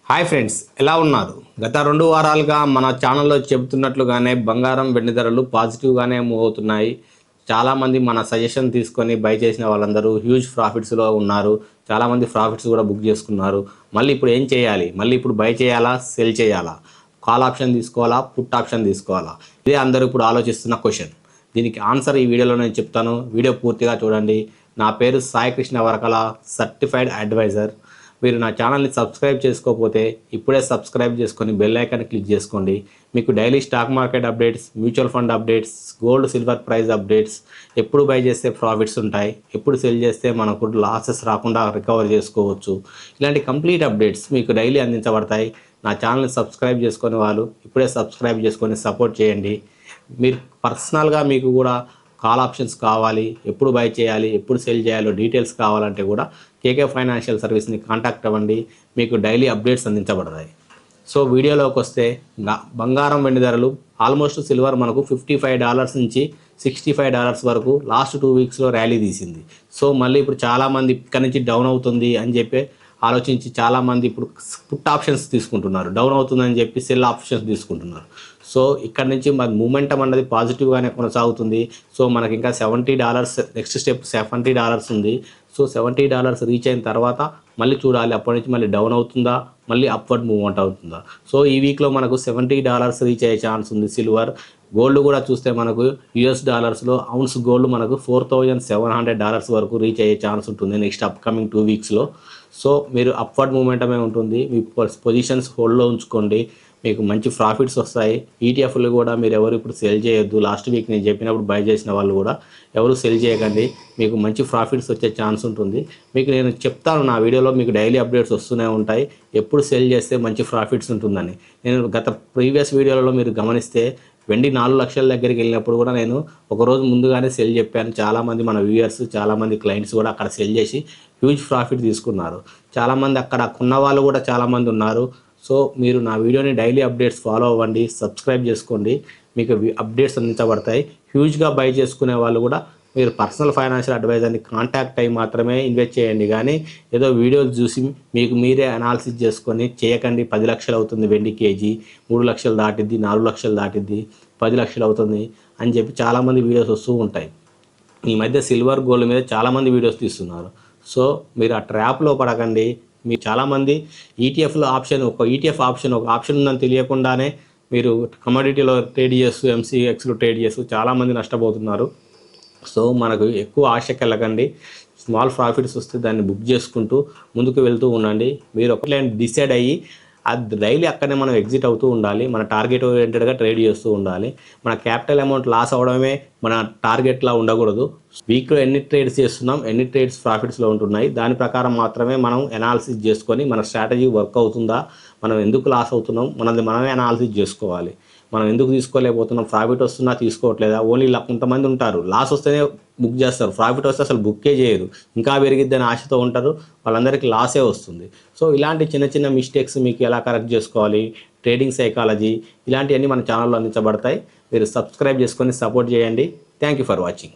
Hi friends, ఎలా ఉన్నారు? గత 2 వారాలుగా మన ఛానల్లో చెబుతున్నట్లుగానే బంగారం వెండి ధరలు పాజిటివ్గానే మూవ్ అవుతున్నాయి. చాలామంది మన సజెషన్ తీసుకొని బై చేసిన వాళ్ళందరూ హ్యూజ్ ప్రాఫిట్స్లో ఉన్నారు. చాలామంది ప్రాఫిట్స్ కూడా బుక్ చేసుకున్నారు. మళ్ళీ ఇప్పుడు ఏం చేయాలి? మళ్ళీ ఇప్పుడు బై చేయాలా, సెల్ చేయాలా, కాల్ ఆప్షన్ తీసుకోవాలా, పుట్ ఆప్షన్ తీసుకోవాలా? ఇదే అందరూ ఇప్పుడు ఆలోచిస్తున్న క్వశ్చన్. దీనికి ఆన్సర్ ఈ వీడియోలో నేను చెప్తాను. వీడియో పూర్తిగా చూడండి. నా పేరు సాయి కృష్ణ వరకల, సర్టిఫైడ్ అడ్వైజర్. మీరు నా ఛానల్ని సబ్స్క్రైబ్ చేసుకోకపోతే ఇప్పుడే సబ్స్క్రైబ్ చేసుకొని బెల్ ఐకాన్ క్లిక్ చేసుకోండి. మీకు daily stock market updates, mutual fund updates, gold silver price updates, ఎప్పుడు బై చేస్తే ప్రాఫిట్స్ ఉంటాయి, ఎప్పుడు సెల్ చేస్తే మనకు లాసెస్ రాకుండా రికవర్ చేసుకోవచ్చు, ఇలాంటి కంప్లీట్ అప్డేట్స్ మీకు డైలీ అందించబడతాయి. నా ఛానల్ని సబ్స్క్రైబ్ చేసుకునే వాళ్ళు ఇప్పుడే సబ్స్క్రైబ్ చేసుకొని సపోర్ట్ చేయండి. మీరు పర్సనల్గా మీకు కూడా కాల్ ఆప్షన్స్ కావాలి, ఎప్పుడు బై చేయాలి, ఎప్పుడు సెల్ చేయాలో డీటెయిల్స్ కావాలంటే కూడా కేకే ఫైనాన్షియల్ సర్వీస్ని కాంటాక్ట్ అవ్వండి. మీకు డైలీ అప్డేట్స్ అందించబడతాయి. సో వీడియోలోకి వస్తే బంగారం వెండి ధరలు ఆల్మోస్ట్ సిల్వర్ మనకు $55 నుంచి $65 వరకు లాస్ట్ 2 వీక్స్లో ర్యాలీ తీసింది. సో మళ్ళీ ఇప్పుడు చాలామంది ఇక్కడ నుంచి డౌన్ అవుతుంది అని చెప్పి ఆలోచించి చాలామంది ఇప్పుడు పుట్ ఆప్షన్స్ తీసుకుంటున్నారు. డౌన్ అవుతుందని చెప్పి సెల్ ఆప్షన్స్ తీసుకుంటున్నారు. సో ఇక్కడ నుంచి మన మూమెంటం అన్నది పాజిటివ్గానే కొనసాగుతుంది. సో మనకి ఇంకా $70 నెక్స్ట్ స్టెప్ $70 ఉంది. సో $70 రీచ్ అయిన తర్వాత మళ్ళీ చూడాలి, అప్పటి నుంచి మళ్ళీ డౌన్ అవుతుందా, మళ్ళీ అప్వర్డ్ మూవ్మెంట్ అవుతుందా. సో ఈ వీక్లో మనకు $70 రీచ్ అయ్యే ఛాన్స్ ఉంది సిల్వర్. గోల్డ్ కూడా చూస్తే మనకు US డాలర్స్లో ఔన్స్ గోల్డ్ మనకు $4,700 వరకు రీచ్ అయ్యే ఛాన్స్ ఉంటుంది నెక్స్ట్ అప్కమింగ్ 2 వీక్స్లో. సో మీరు అప్వర్డ్ మూమెంటమే ఉంటుంది. మీ పొజిషన్స్ హోల్డ్లో ఉంచుకోండి, మీకు మంచి ప్రాఫిట్స్ వస్తాయి. ఈటీఎఫ్లు కూడా మీరు ఎవరు ఇప్పుడు సెల్ చేయొద్దు. లాస్ట్ వీక్ నేను చెప్పినప్పుడు బై చేసిన వాళ్ళు కూడా ఎవరు సెల్ చేయకండి. మీకు మంచి ప్రాఫిట్స్ వచ్చే ఛాన్స్ ఉంటుంది. మీకు నేను చెప్తాను నా వీడియోలో, మీకు డైలీ అప్డేట్స్ వస్తూనే ఉంటాయి ఎప్పుడు సెల్ చేస్తే మంచి ప్రాఫిట్స్ ఉంటుందని. నేను గత ప్రీవియస్ వీడియోలలో మీరు గమనిస్తే వెండి 4 లక్షల దగ్గరికి వెళ్ళినప్పుడు కూడా నేను ఒకరోజు ముందుగానే సెల్ చెప్పాను. చాలామంది మన వ్యూయర్స్, చాలామంది క్లయింట్స్ కూడా అక్కడ సెల్ చేసి హ్యూజ్ ప్రాఫిట్ తీసుకున్నారు. చాలామంది అక్కడ కొన్న వాళ్ళు కూడా చాలామంది ఉన్నారు. సో మీరు నా వీడియోని డైలీ అప్డేట్స్ ఫాలో అవ్వండి, సబ్స్క్రైబ్ చేసుకోండి, మీకు అప్డేట్స్ అందించబడతాయి. హ్యూజ్గా బై చేసుకునే వాళ్ళు కూడా మీరు పర్సనల్ ఫైనాన్షియల్ అడ్వైజర్ని కాంటాక్ట్ అయ్యి మాత్రమే ఇన్వెస్ట్ చేయండి. కానీ ఏదో వీడియోలు చూసి మీకు మీరే అనాలిసిస్ చేసుకొని చేయకండి. 10 లక్షలు అవుతుంది వెండి కేజీ, 3 లక్షలు దాటిద్ది, 4 లక్షలు దాటిద్ది, 10 లక్షలు అవుతుంది అని చెప్పి చాలామంది వీడియోస్ వస్తూ ఉంటాయి. ఈ మధ్య సిల్వర్ గోల్డ్ మీద చాలామంది వీడియోస్ తీస్తున్నారు. సో మీరు ఆ ట్రాప్లో పడకండి. మీరు చాలామంది ఈటీఎఫ్లో ఒక ఆప్షన్ ఉందని తెలియకుండానే మీరు కమోడిటీలో ట్రేడ్ చేస్తూ MCXలో ట్రేడ్ చేస్తూ చాలామంది నష్టపోతున్నారు. సో మనకు ఎక్కువ ఆశకి వెళ్ళకండి. స్మాల్ ప్రాఫిట్స్ వస్తే దాన్ని బుక్ చేసుకుంటూ ముందుకు వెళ్తూ ఉండండి. మీరు ఒక లైన్ డిసైడ్ అయ్యి అది డైలీ అక్కడనే మనం ఎగ్జిట్ అవుతూ ఉండాలి. మన టార్గెట్ ఓరియంటెడ్గా ట్రేడ్ చేస్తూ ఉండాలి. మన క్యాపిటల్ అమౌంట్ లాస్ అవడమే మన టార్గెట్లా ఉండకూడదు. వీక్లో ఎన్ని ట్రేడ్స్ చేస్తున్నాం, ఎన్ని ట్రేడ్స్ ప్రాఫిట్స్లో ఉంటున్నాయి, దాని ప్రకారం మాత్రమే మనం అనాలిసిస్ చేసుకొని మన స్ట్రాటజీ వర్క్ అవుతుందా, మనం ఎందుకు లాస్ అవుతున్నాం, మనమే అనాలిసిస్ చేసుకోవాలి. మనం ఎందుకు తీసుకోలేకపోతున్నాం, ప్రాఫిట్ వస్తున్నా తీసుకోవట్లేదా. ఓన్లీ కొంతమంది ఉంటారు లాస్ వస్తేనే బుక్ చేస్తారు, ప్రాఫిట్ వస్తే అసలు బుక్కే చేయరు, ఇంకా పెరిగిద్దని ఆశతో ఉంటారు, వాళ్ళందరికీ లాసే వస్తుంది. సో ఇలాంటి చిన్న చిన్న మిస్టేక్స్ మీకు ఎలా కరెక్ట్ చేసుకోవాలి, ట్రేడింగ్ సైకాలజీ, ఇలాంటివన్నీ మన ఛానల్లో అందించబడతాయి. మీరు సబ్స్క్రైబ్ చేసుకొని సపోర్ట్ చేయండి. Thank you for watching.